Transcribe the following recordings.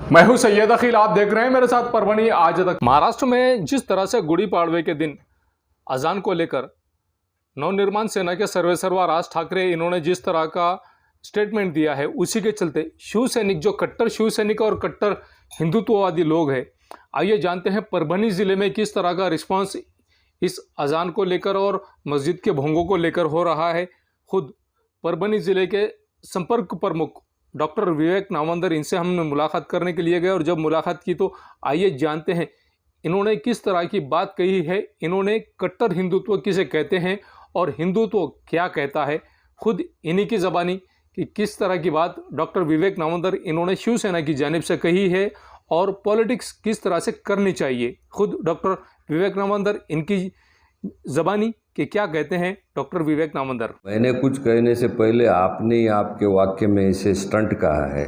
मैं हूं सैयद अखिल, आप देख रहे हैं मेरे साथ परभनी आज तक। महाराष्ट्र में जिस तरह से गुड़ी पाड़वे के दिन अजान को लेकर नवनिर्माण सेना के सर्वेसर्वा राज ठाकरे इन्होंने जिस तरह का स्टेटमेंट दिया है, उसी के चलते शिवसैनिक, जो कट्टर शिवसैनिक और कट्टर हिंदुत्ववादी लोग हैं, आइए जानते हैं परभनी जिले में किस तरह का रिस्पांस इस अजान को लेकर और मस्जिद के भोंगों को लेकर हो रहा है। खुद परभनी जिले के संपर्क प्रमुख डॉक्टर विवेक नामंदर, इनसे हमने मुलाकात करने के लिए गए और जब मुलाकात की तो आइए जानते हैं इन्होंने किस तरह की बात कही है। इन्होंने कट्टर हिंदुत्व किसे कहते हैं और हिंदुत्व क्या कहता है, खुद इन्हीं की ज़बानी कि किस तरह की बात डॉक्टर विवेक नामंदर इन्होंने शिवसेना की जानिब से कही है और पॉलिटिक्स किस तरह से करनी चाहिए। खुद डॉक्टर विवेक नामंदर, इनकी ज़बानी कि क्या कहते हैं डॉक्टर विवेक नामंदर। मैंने कुछ कहने से पहले आपने ही आपके वाक्य में इसे स्टंट कहा है,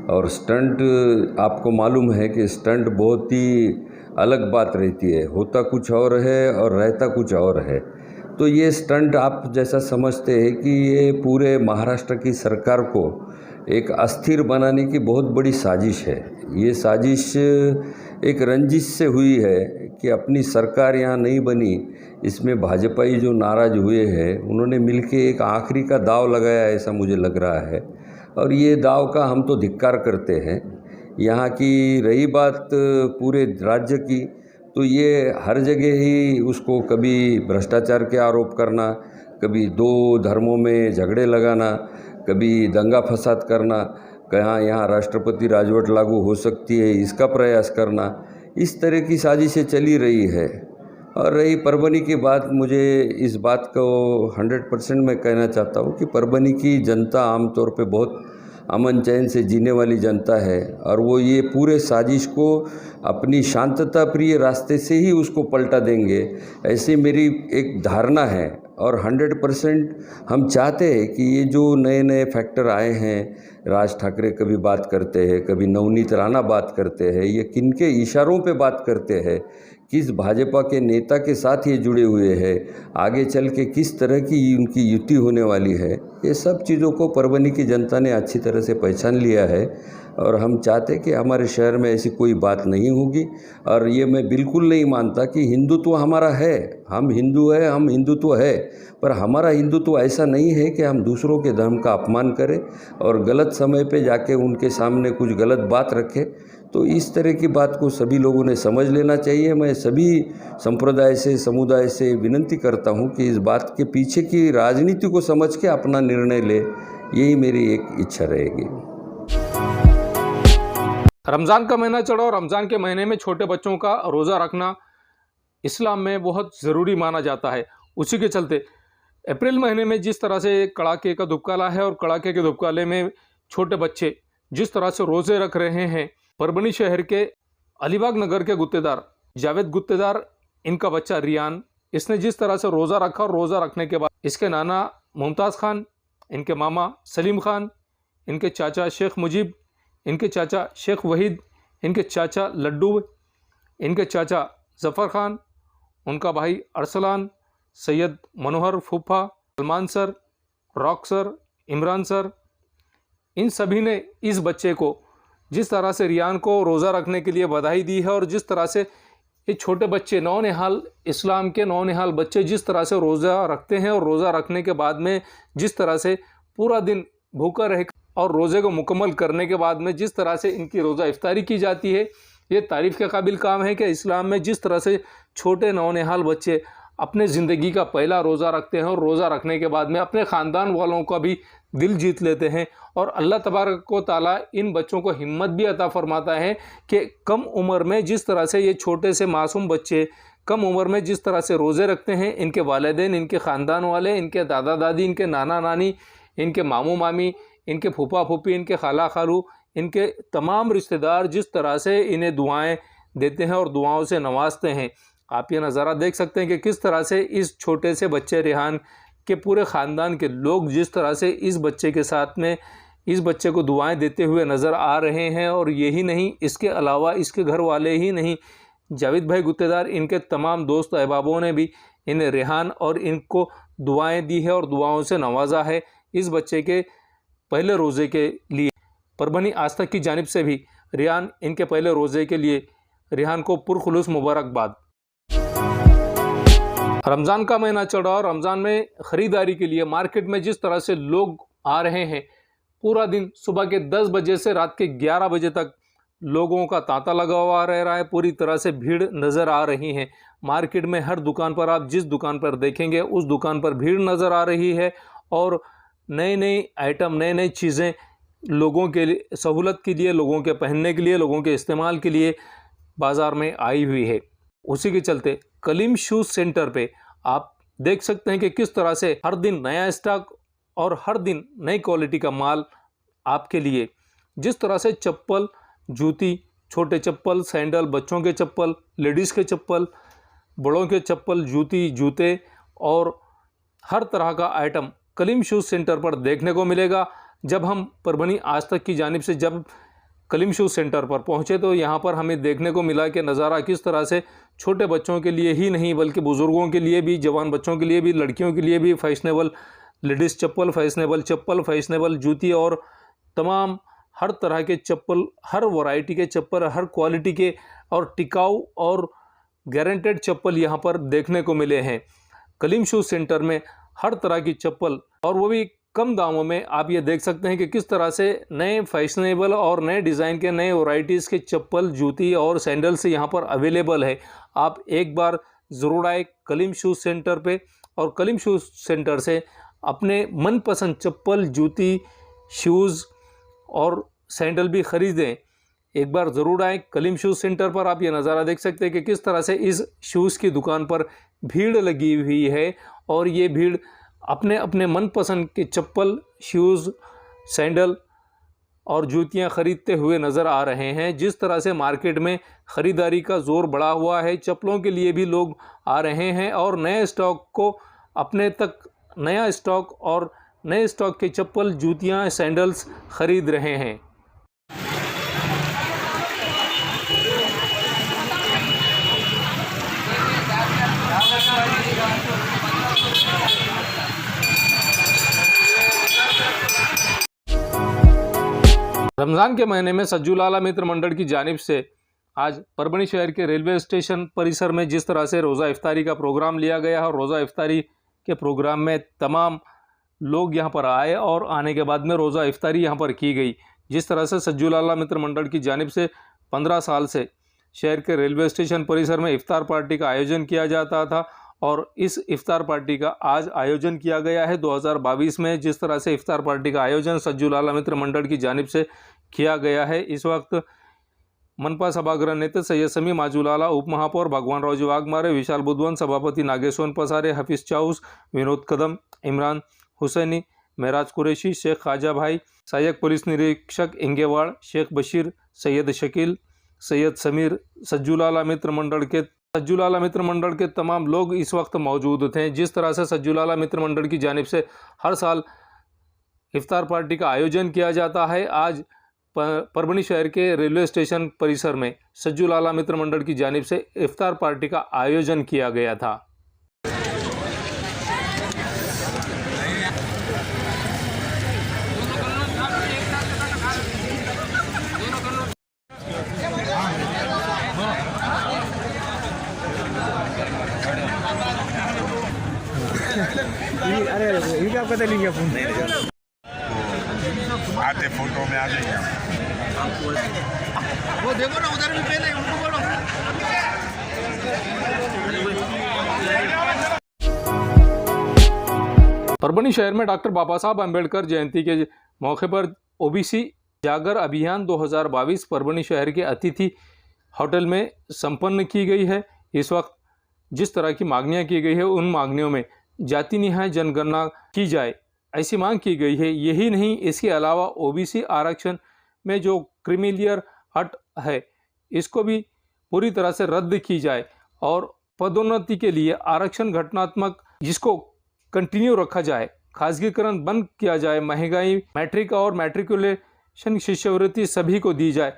और स्टंट आपको मालूम है कि स्टंट बहुत ही अलग बात रहती है, होता कुछ और है और रहता कुछ और है। तो ये स्टंट आप जैसा समझते हैं कि ये पूरे महाराष्ट्र की सरकार को एक अस्थिर बनाने की बहुत बड़ी साजिश है। ये साजिश एक रंजिश से हुई है कि अपनी सरकार यहाँ नहीं बनी, इसमें भाजपाई जो नाराज़ हुए हैं उन्होंने मिलके एक आखिरी का दाव लगाया, ऐसा मुझे लग रहा है। और ये दाव का हम तो धिक्कार करते हैं। यहाँ की रही बात पूरे राज्य की, तो ये हर जगह ही उसको कभी भ्रष्टाचार के आरोप करना, कभी दो धर्मों में झगड़े लगाना, कभी दंगा फसाद करना, कहाँ यहाँ राष्ट्रपति राजवट लागू हो सकती है इसका प्रयास करना, इस तरह की साजिशें चली रही है। और रही परभनी की बात, मुझे इस बात को 100% मैं कहना चाहता हूँ कि परभनी की जनता आमतौर पे बहुत अमन चैन से जीने वाली जनता है, और वो ये पूरे साजिश को अपनी शांतता प्रिय रास्ते से ही उसको पलटा देंगे, ऐसी मेरी एक धारणा है। और 100% हम चाहते हैं कि ये जो नए नए फैक्टर आए हैं, राज ठाकरे कभी बात करते हैं, कभी नवनीत राणा बात करते हैं, ये किनके इशारों पे बात करते हैं, किस भाजपा के नेता के साथ ये जुड़े हुए हैं, आगे चल के किस तरह की उनकी युति होने वाली है, ये सब चीज़ों को परभनी की जनता ने अच्छी तरह से पहचान लिया है। और हम चाहते कि हमारे शहर में ऐसी कोई बात नहीं होगी। और ये मैं बिल्कुल नहीं मानता कि हिंदुत्व हमारा है, हम हिंदू है, हम हिंदुत्व है, पर हमारा हिंदुत्व ऐसा नहीं है कि हम दूसरों के धर्म का अपमान करें और गलत समय पे जाके उनके सामने कुछ गलत बात रखें। तो इस तरह की बात को सभी लोगों ने समझ लेना चाहिए। मैं सभी संप्रदाय से, समुदाय से विनती करता हूँ कि इस बात के पीछे की राजनीति को समझ के अपना निर्णय ले, यही मेरी एक इच्छा रहेगी। रमज़ान का महीना चढ़ा और रमज़ान के महीने में छोटे बच्चों का रोज़ा रखना इस्लाम में बहुत ज़रूरी माना जाता है। उसी के चलते अप्रैल महीने में जिस तरह से कड़ाके का धुपकाला है और कड़ाके के धुपकाले में छोटे बच्चे जिस तरह से रोज़े रख रहे हैं, परभनी शहर के अलीबाग नगर के गुत्तेदार जावेद गुत्तेदार, इनका बच्चा रियान, इसने जिस तरह से रोज़ा रखा और रोज़ा रखने के बाद इसके नाना मुमताज़ खान, इनके मामा सलीम खान, इनके चाचा शेख मुजीब, इनके चाचा शेख वहीद, इनके चाचा लड्डू, इनके चाचा ज़फ़र खान, उनका भाई अरसलान, सैयद मनोहर फूफा, Salman sir, Rock sir, Imran sir, इन सभी ने इस बच्चे को जिस तरह से रियान को रोज़ा रखने के लिए बधाई दी है और जिस तरह से ये छोटे बच्चे नौनिहाल, इस्लाम के नौनिहाल बच्चे जिस तरह से रोज़ा रखते हैं और रोज़ा रखने के बाद में जिस तरह से पूरा दिन भूखा रह और रोज़े को मुकम्मल करने के बाद में जिस तरह से इनकी रोज़ा इफ्तारी की जाती है, ये तारीफ़ के काबिल काम है कि इस्लाम में जिस तरह से छोटे नौनिहाल बच्चे अपने ज़िंदगी का पहला रोज़ा रखते हैं और रोज़ा रखने के बाद में अपने ख़ानदान वालों का भी दिल जीत लेते हैं। और अल्लाह तबारक व तआला इन बच्चों को हिम्मत भी अता फरमाता है कि कम उम्र में जिस तरह से ये छोटे से मासूम बच्चे कम उम्र में जिस तरह से रोज़े रखते हैं, इनके वालिदैन, इनके ख़ानदान वाले, इनके दादा दादी, इनके नाना नानी, इनके मामू मामी, इनके फूफा फूफी, इनके खाला खालू, इनके तमाम रिश्तेदार जिस तरह से इन्हें दुआएं देते हैं और दुआओं से नवाजते हैं। आप ये नज़ारा देख सकते हैं कि किस तरह से इस छोटे से बच्चे रेहान के पूरे ख़ानदान के लोग जिस तरह से इस बच्चे के साथ में इस बच्चे को दुआएं देते हुए नज़र आ रहे हैं। और यही नहीं, इसके अलावा इसके घर वाले ही नहीं, जावेद भाई गुत्तेदार, इनके तमाम दोस्त अहबाबों ने भी इन्हें रेहान और इनको दुआएं दी है और दुआओं से नवाजा है। इस बच्चे के पहले रोज़े के लिए परभनी आज तक की जानिब से भी रिहान इनके पहले रोज़े के लिए रिहान को पुरखुलूस मुबारकबाद। रमज़ान का महीना चल रहा और रमज़ान में ख़रीदारी के लिए मार्केट में जिस तरह से लोग आ रहे हैं, पूरा दिन सुबह के 10 बजे से रात के 11 बजे तक लोगों का तांता लगा हुआ रह रहा है। पूरी तरह से भीड़ नज़र आ रही है। मार्केट में हर दुकान पर आप जिस दुकान पर देखेंगे उस दुकान पर भीड़ नज़र आ रही है और नए नए आइटम, नए नए चीज़ें लोगों के लिए, सहूलत के लिए, लोगों के पहनने के लिए, लोगों के इस्तेमाल के लिए बाज़ार में आई हुई है। उसी के चलते कलीम शूज़ सेंटर पे आप देख सकते हैं कि किस तरह से हर दिन नया स्टॉक और हर दिन नई क्वालिटी का माल आपके लिए, जिस तरह से चप्पल, जूती, छोटे चप्पल, सैंडल, बच्चों के चप्पल, लेडीज़ के चप्पल, बड़ों के चप्पल, जूती, जूते और हर तरह का आइटम कलीम शूज़ सेंटर पर देखने को मिलेगा। जब हम परभनी आज तक की जानिब से जब कलीम शूज़ सेंटर पर पहुंचे तो यहाँ पर हमें देखने को मिला कि नज़ारा किस तरह से छोटे बच्चों के लिए ही नहीं बल्कि बुज़ुर्गों के लिए भी, जवान बच्चों के लिए भी, लड़कियों के लिए भी फैशनेबल लेडीज़ चप्पल, फैशनेबल फैशनेबल जूती और तमाम हर तरह के चप्पल, हर वैरायटी के चप्पल, हर क्वालिटी के और टिकाऊ और गारंटेड चप्पल यहाँ पर देखने को मिले हैं। कलीम शूज़ सेंटर में हर तरह की चप्पल और वो भी कम दामों में। आप ये देख सकते हैं कि किस तरह से नए फैशनेबल और नए डिज़ाइन के नए वैरायटीज़ के चप्पल, जूती और सैंडल्स यहाँ पर अवेलेबल है। आप एक बार ज़रूर आए कलीम शूज़ सेंटर पे और कलीम शूज़ सेंटर से अपने मनपसंद चप्पल, जूती, शूज़ और सैंडल भी ख़रीदें। एक बार ज़रूर आए कलीम शूज़ सेंटर पर। आप ये नज़ारा देख सकते हैं कि किस तरह से इस शूज़ की दुकान पर भीड़ लगी हुई है और ये भीड़ अपने अपने मनपसंद के चप्पल, शूज़, सैंडल और जूतियां ख़रीदते हुए नज़र आ रहे हैं। जिस तरह से मार्केट में ख़रीदारी का ज़ोर बढ़ा हुआ है, चप्पलों के लिए भी लोग आ रहे हैं और नए स्टॉक को अपने तक, नया स्टॉक और नए स्टॉक के चप्पल, जूतियां, सैंडल्स ख़रीद रहे हैं। रमज़ान के महीने में सज्जू लाला मित्र मंडल की जानिब से आज परभनी शहर के रेलवे स्टेशन परिसर में जिस तरह से रोज़ा इफ्तारी का प्रोग्राम लिया गया है और रोज़ा इफ्तारी के प्रोग्राम में तमाम लोग यहाँ पर आए और आने के बाद में रोज़ा इफ्तारी यहाँ पर की गई। जिस तरह से सज्जू लाला मित्र मंडल की जानिब से 15 साल से शहर के रेलवे स्टेशन परिसर में इफ्तार पार्टी का आयोजन किया जाता था और इस इफ्तार पार्टी का आज आयोजन किया गया है 2022 में। जिस तरह से इफ्तार पार्टी का आयोजन सज्जू लाला मित्र मंडल की जानिब से किया गया है, इस वक्त मनपा सभागृह नेता सैयद समी माजूलाला, उप महापौर भगवान रावजी वाघमारे, विशाल बुद्धवन, सभापति नागेश्वर पसारे, हफीज़ चाउस, विनोद कदम, इमरान हुसैनी, महराज कुरैशी, शेख ख्वाजा भाई, सहायक पुलिस निरीक्षक इंगेवाड़, शेख बशीर, सैयद शकील, सैयद समीर, सज्जू लाला मित्र मंडल के तमाम लोग इस वक्त मौजूद थे। जिस तरह से सज्जू लाला मित्र मंडल की जानिब से हर साल इफ्तार पार्टी का आयोजन किया जाता है, आज परभनी शहर के रेलवे स्टेशन परिसर में सज्जू लाला मित्र मंडल की जानिब से इफ्तार पार्टी का आयोजन किया गया था। अरे ये क्या पता नहीं फोन आते फोटो में आ जाइए। वो देखो ना उधर भी पहले उनको बोलो। परभनी शहर में डॉक्टर बाबा साहब अम्बेडकर जयंती के मौके पर ओबीसी जागर अभियान 2022 परभनी शहर के अतिथि होटल में संपन्न की गई है। इस वक्त जिस तरह की मांगनियां की गई है, उन मांगनियों में जाति निहाय जनगणना की जाए ऐसी मांग की गई है। यही नहीं, इसके अलावा ओबीसी आरक्षण में जो क्रीमिलियर हट है, इसको भी पूरी तरह से रद्द की जाए और पदोन्नति के लिए आरक्षण घटनात्मक जिसको कंटिन्यू रखा जाए, खासगीकरण बंद किया जाए, महंगाई, मैट्रिक और मैट्रिकुलेशन शिष्यवृत्ति सभी को दी जाए,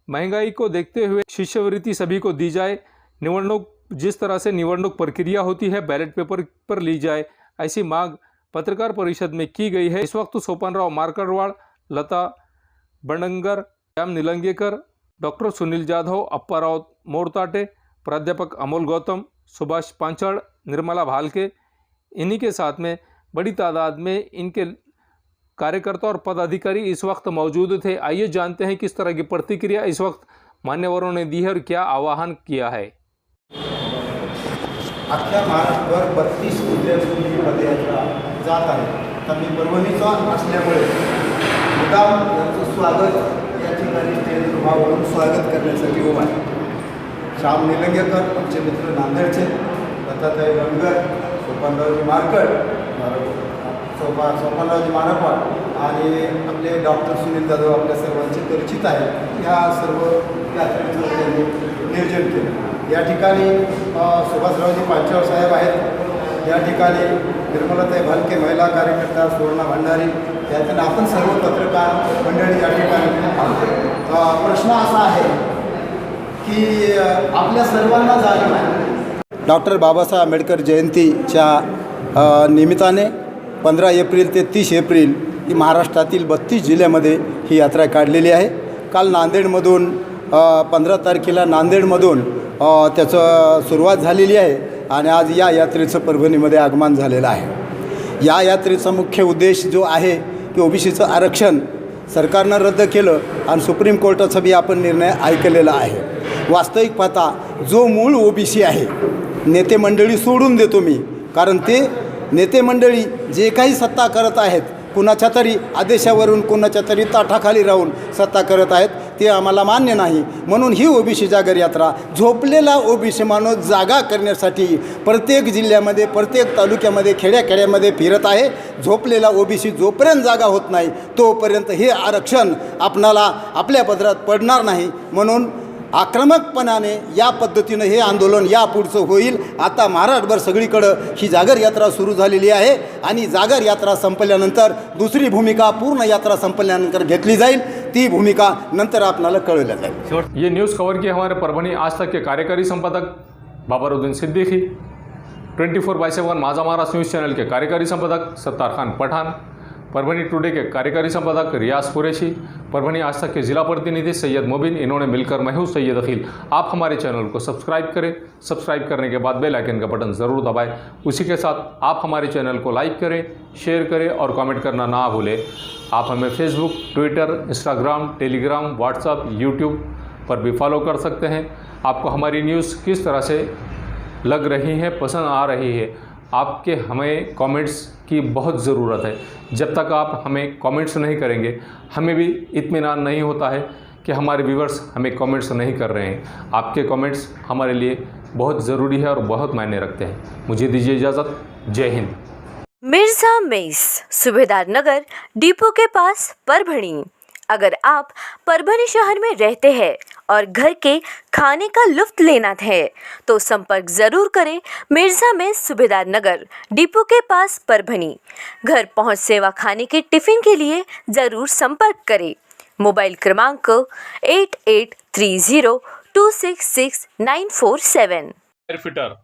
महंगाई को देखते हुए शिष्यवृत्ति सभी को दी जाए, निवडणूक जिस तरह से निवडणूक प्रक्रिया होती है बैलेट पेपर पर ली जाए, ऐसी मांग पत्रकार परिषद में की गई है। इस वक्त सोपानराव मार्कड़वाड़, लता बंडंगर, श्याम निलंगेकर, डॉक्टर सुनील जाधव, अप्पाराव मोरताटे, प्राध्यापक अमोल गौतम, सुभाष पांचड़, निर्मला भालके, इन्हीं के साथ में बड़ी तादाद में इनके कार्यकर्ता और पदाधिकारी इस वक्त मौजूद थे। आइए जानते हैं किस तरह की प्रतिक्रिया इस वक्त मान्यवरों ने दी है और क्या आवाहन किया है। अख्ख्या महाराष्ट्रभर 32 जिल्ह्यातून ही पदयात्रा जात आहे. तर मी परभणीचा असल्यामुळे मुद्दाम यांचं स्वागत या ठिकाणी स्टेजवरून स्वागत करण्यासाठी उभा आहे. श्याम निलंगेकर आमचे मित्र नांदेडचे, दत्तात्रय गणगर, सोपानरावजी मारकड, सोपानरावजी मारकड आणि आपले डॉक्टर सुनील जाधव आपल्या सर्वांचे परिचित आहेत. ह्या सर्व यात्रेचं त्यांनी नियोजन केलं. या ठिकाणी सुभाषरावजी पांचळ साहेब आहेत. या ठिकाणी निर्मलाताई भालके महिला कार्यकर्ता, सुवर्णा भंडारी, त्यातून आपण सर्व पत्रकार मंडळी या ठिकाणी आहोत. प्रश्न असा आहे की आपल्या सर्वांना जाणीव आहे डॉक्टर बाबासाहेब आंबेडकर जयंतीच्या निमित्ताने 15 एप्रिल ते 30 एप्रिल ही महाराष्ट्रातील 32 जिल्ह्यामध्ये ही यात्रा काढलेली आहे. काल नांदेडमधून 15 तारखेला नांदेडमधून त्याचं सुरुवात झालेली आहे आणि आज या यात्रेचं परभणीमध्ये आगमन झालेलं आहे. या यात्रेचा मुख्य उद्देश जो आहे की ओबीसीचं आरक्षण सरकारनं रद्द केलं आणि सुप्रीम कोर्टाचा बी आपण निर्णय ऐकलेला आहे. वास्तविक पाहता जो मूळ ओबीसी आहे, नेते मंडळी सोडून देतो मी, कारण ते नेते मंडळी जे काही सत्ता करत आहेत, कुणाच्या तरी आदेशावरून कुणाच्या तरी ताठाखाली राहून सत्ता करत आहेत, ते आम्हाला मान्य नाही. म्हणून ही ओबीसी जागर यात्रा झोपलेला ओबीसी माणूस जागा करण्यासाठी प्रत्येक जिल्ह्यामध्ये, प्रत्येक तालुक्यामध्ये, खेड्याखेड्यामध्ये फिरत आहे. झोपलेला ओबीसी जोपर्यंत जागा होत नाही तोपर्यंत हे आरक्षण आपणाला आपल्या पदरात पडणार नाही. म्हणून आक्रमकपणाने या पद्धतीनं हे आंदोलन यापुढचं होईल. आता महाराष्ट्रभर सगळीकडं ही जागर यात्रा सुरू झालेली आहे आणि जागर यात्रा संपल्यानंतर दुसरी भूमिका पूर्ण यात्रा संपल्यानंतर घेतली जाईल. ती भूमिका नंतर आपल्याला कळवल्या जाईल. ये न्यूज़ कवर किए हमारे परभणी आज तक के कार्यकारी संपादक बाबरुद्दीन सिद्दीकी, 24/7 माझा महाराष्ट्र न्यूज़ चैनल के कार्यकारी संपादक सत्तार खान पठान, परभणी टुडे के कार्यकारी संपादक रियाज कुरैशी, परभणी आज तक के जिला प्रतिनिधि सैयद मुबिन, इन्होंने मिलकर मैं हूँ सैयद अखिल। आप हमारे चैनल को सब्सक्राइब करें, सब्सक्राइब करने के बाद बेल आइकन का बटन ज़रूर दबाएं। उसी के साथ आप हमारे चैनल को लाइक करें, शेयर करें और कमेंट करना ना भूलें। आप हमें Facebook, Twitter, Instagram, Telegram, WhatsApp, YouTube पर भी फॉलो कर सकते हैं। आपको हमारी न्यूज़ किस तरह से लग रही है, पसंद आ रही है, आपके हमें कमेंट्स की बहुत ज़रूरत है। जब तक आप हमें कमेंट्स नहीं करेंगे, हमें भी इत्मीनान नहीं होता है कि हमारे व्यूवर्स हमें कमेंट्स नहीं कर रहे हैं। आपके कमेंट्स हमारे लिए बहुत ज़रूरी है और बहुत मायने रखते हैं। मुझे दीजिए इजाज़त। जय हिंद। मिर्ज़ा मेस, सूबेदार नगर, डिपो के पास, परभणी। अगर आप परभणी शहर में रहते हैं और घर के खाने का लुत्फ़ लेना है तो संपर्क ज़रूर करें मिर्ज़ा मेस, सूबेदार नगर, डिपो के पास, परभणी। घर पहुंच सेवा खाने के टिफ़िन के लिए ज़रूर संपर्क करें। मोबाइल क्रमांक 8830266947। एयरफिटर,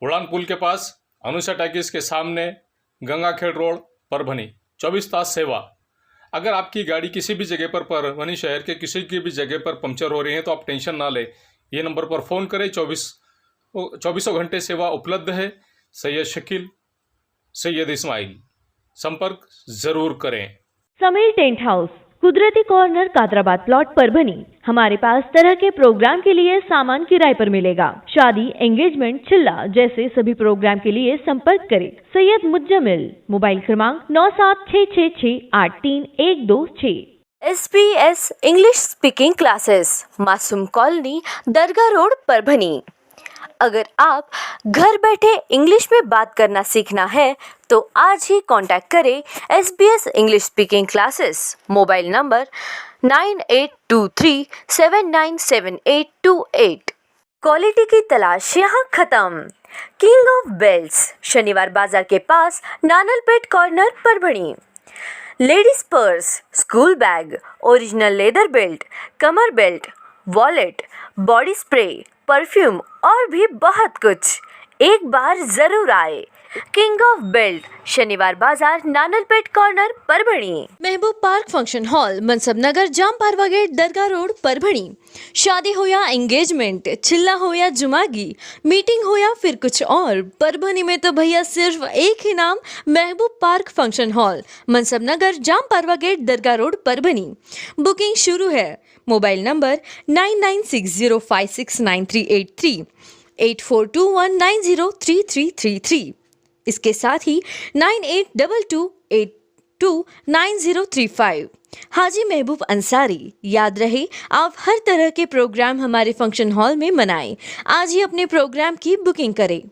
उड़ान पुल के पास, अनुषा टैक्स के सामने, गंगाखेड़ रोड, परभणी। 24 तास सेवा। अगर आपकी गाड़ी किसी भी जगह पर परभणी शहर के किसी की भी जगह पर पंक्चर हो रही है तो आप टेंशन ना लें, ये नंबर पर फ़ोन करें। 24 घंटे सेवा उपलब्ध है। सैयद शकील, सैयद इस्माइल, संपर्क ज़रूर करें। समीर टेंट हाउस, कुदरती कॉर्नर, कादराबाद प्लॉट, परभणी। हमारे पास तरह के प्रोग्राम के लिए सामान किराए पर मिलेगा। शादी, एंगेजमेंट, चिल्ला जैसे सभी प्रोग्राम के लिए संपर्क करें सैयद मुज्जमिल। मोबाइल क्रमांक 9766683126। SBS इंग्लिश स्पीकिंग क्लासेस, मासूम कॉलोनी, दरगाह रोड, परभणी। अगर आप घर बैठे इंग्लिश में बात करना सीखना है तो आज ही कांटेक्ट करें SBS English speaking classes. Mobile number 9823797828। Quality की तलाश यहाँ खत्म। King of belts, Shaniwar Bazaar के पास, Nanalpeth corner, Parbhani. Ladies purse, school bag, original leather belt, कमर belt, wallet, body spray, perfume और भी बहुत कुछ। एक बार ज़रूर आए किंग ऑफ बेल्ट, शनिवार बाजार, नानलपेट कॉर्नर, परभणी। महबूब पार्क फंक्शन हॉल, मनसब नगर, जाम पारवा गेट, दरगाह रोड, परभणी। शादी हो या एंगेजमेंट, चिल्ला हो या जुमागी, मीटिंग हो या फिर कुछ और, परभणी में तो भैया सिर्फ एक ही नाम, महबूब पार्क फंक्शन हॉल, मनसब नगर, जाम पारवा गेट, दरगाह रोड, परभणी। बुकिंग शुरू है। Mobile number 9960569383, 8421903333। इसके साथ ही 9822829035। हाजी महबूब अंसारी। याद रहे, आप हर तरह के प्रोग्राम हमारे फंक्शन हॉल में मनाएं। आज ही अपने प्रोग्राम की बुकिंग करें।